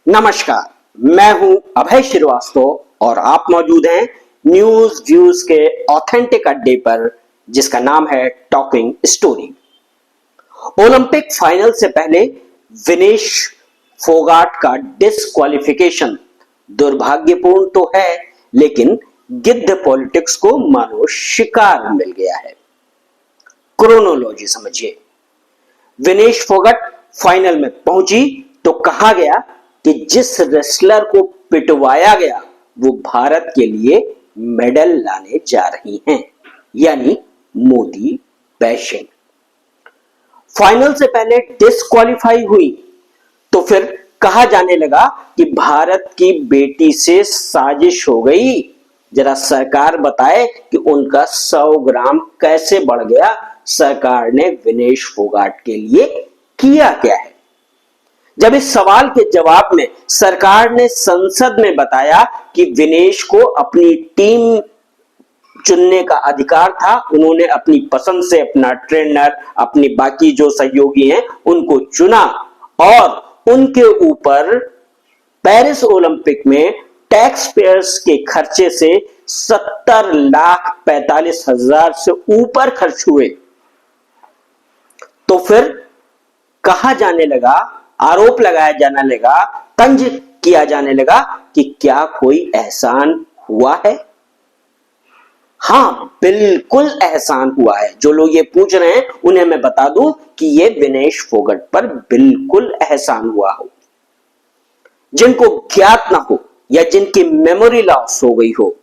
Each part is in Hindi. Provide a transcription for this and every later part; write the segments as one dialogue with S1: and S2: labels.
S1: नमस्कार, मैं हूं अभय श्रीवास्तव और आप मौजूद हैं न्यूज व्यूज के ऑथेंटिक अड्डे पर, जिसका नाम है टॉकिंग स्टोरी। ओलंपिक फाइनल से पहले विनेश फोगाट का डिस्क्वालिफिकेशन दुर्भाग्यपूर्ण तो है, लेकिन गिद्ध पॉलिटिक्स को मानो शिकार मिल गया है। क्रोनोलॉजी समझिए। विनेश फोगाट फाइनल में पहुंची तो कहा गया कि जिस रेसलर को पिटवाया गया वो भारत के लिए मेडल लाने जा रही हैं, यानी मोदी बैशिंग। फाइनल से पहले डिस्क्वालीफाई हुई तो फिर कहा जाने लगा कि भारत की बेटी से साजिश हो गई। जरा सरकार बताए कि उनका 100 ग्राम कैसे बढ़ गया। सरकार ने विनेश फोगाट के लिए किया क्या है? जब इस सवाल के जवाब में सरकार ने संसद में बताया कि विनेश को अपनी टीम चुनने का अधिकार था, उन्होंने अपनी पसंद से अपना ट्रेनर, अपनी बाकी जो सहयोगी हैं उनको चुना और उनके ऊपर पेरिस ओलंपिक में टैक्स पेयर्स के खर्चे से 70,45,000 से ऊपर खर्च हुए, तो फिर कहा जाने लगा, आरोप लगाया जाने लगा, तंज किया जाने लगा कि क्या कोई एहसान हुआ है? हां, बिल्कुल एहसान हुआ है। जो लोग ये पूछ रहे हैं उन्हें मैं बता दूं कि ये विनेश फोगाट पर बिल्कुल एहसान हुआ हो। जिनको ज्ञात ना हो या जिनकी मेमोरी लॉस हो गई हो,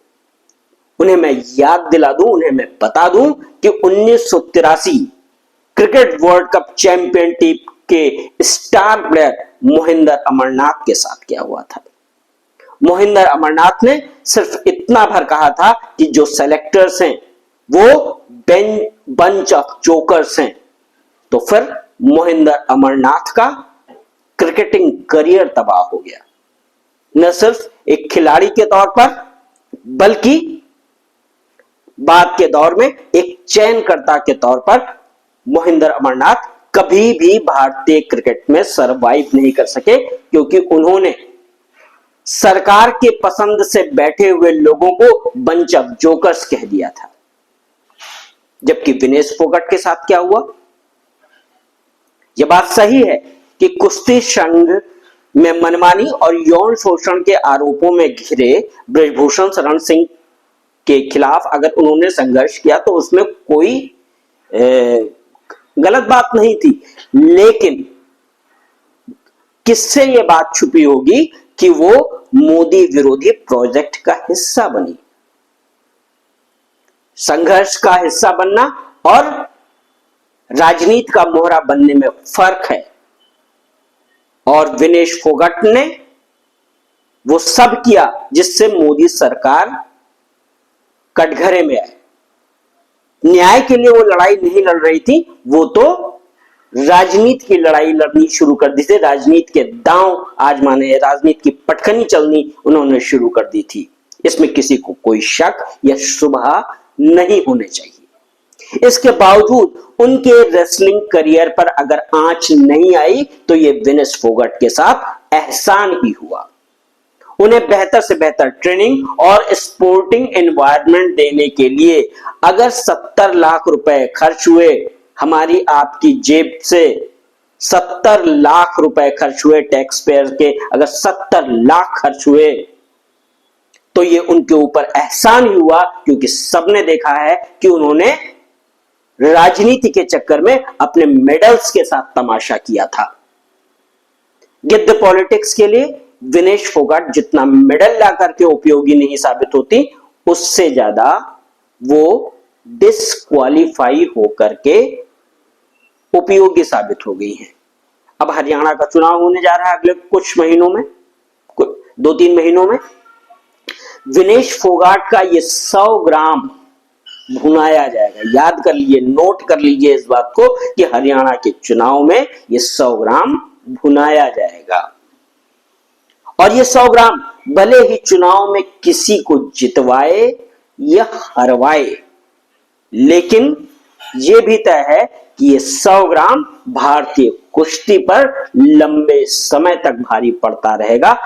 S1: उन्हें मैं याद दिला दूं, उन्हें मैं बता दूं कि 1983 cricket world cup champion team के स्टार प्लेयर मोहिंदर अमरनाथ के साथ क्या हुआ था। मोहिंदर अमरनाथ ने सिर्फ इतना भर कहा था कि जो सेलेक्टर्स हैं वो बंच ऑफ जोकर्स हैं, तो फिर मोहिंदर अमरनाथ का क्रिकेटिंग करियर तबाह हो गया। न सिर्फ एक खिलाड़ी के तौर पर, बल्कि बाद के दौर में एक चयनकर्ता के तौर पर मोहिंदर अमरनाथ कभी भी भारतीय क्रिकेट में सरवाइव नहीं कर सके, क्योंकि उन्होंने सरकार के पसंद से बैठे हुए लोगों को बंच ऑफ जोकर्स कह दिया था। जबकि विनेश फोगाट के साथ क्या हुआ? यह बात सही है कि कुश्ती संघ में मनमानी और यौन शोषण के आरोपों में घिरे ब्रजभूषण शरण सिंह के खिलाफ अगर उन्होंने संघर्ष किया तो उसमें कोई गलत बात नहीं थी, लेकिन किससे यह बात छुपी होगी कि वो मोदी विरोधी प्रोजेक्ट का हिस्सा बनी। संघर्ष का हिस्सा बनना और राजनीति का मोहरा बनने में फर्क है, और विनेश फोगाट ने वो सब किया जिससे मोदी सरकार कटघरे में आए। न्याय के लिए वो लड़ाई नहीं लड़ रही थी, वो तो राजनीति की लड़ाई लड़नी शुरू कर दी थी। राजनीति के दांव आजमाने, राजनीति की पटखनी चलनी उन्होंने शुरू कर दी थी। इसमें किसी को कोई शक या शुबहा नहीं होने चाहिए। इसके बावजूद उनके रेसलिंग करियर पर अगर आंच नहीं आई तो ये विनेश फोगाट के साथ एहसान ही हुआ। उन्हें बेहतर से बेहतर ट्रेनिंग और स्पोर्टिंग एनवायरनमेंट देने के लिए अगर 70 लाख रुपए खर्च हुए, हमारी आपकी जेब से 70 लाख रुपए खर्च हुए, टैक्स पेयर के अगर 70 लाख खर्च हुए, तो ये उनके ऊपर एहसान ही हुआ, क्योंकि सबने देखा है कि उन्होंने राजनीति के चक्कर में अपने मेडल्स के साथ तमाशा किया था। गिद्ध पॉलिटिक्स के लिए विनेश फोगाट जितना मेडल ला करके उपयोगी नहीं साबित होती, उससे ज्यादा वो डिस्क्वालीफाई होकर के उपयोगी साबित हो गई हैं। अब हरियाणा का चुनाव होने जा रहा है अगले कुछ महीनों में, 2-3 महीनों में। विनेश फोगाट का ये 100 ग्राम भुनाया जाएगा। याद कर लीजिए, नोट कर लीजिए इस बात को कि हरियाणा के चुनाव में ये 100 ग्राम भुनाया जाएगा। और ये 100 ग्राम भले ही चुनाव में किसी को जितवाए या हरवाए, लेकिन ये भी तय है कि ये 100 ग्राम भारतीय कुश्ती पर लंबे समय तक भारी पड़ता रहेगा।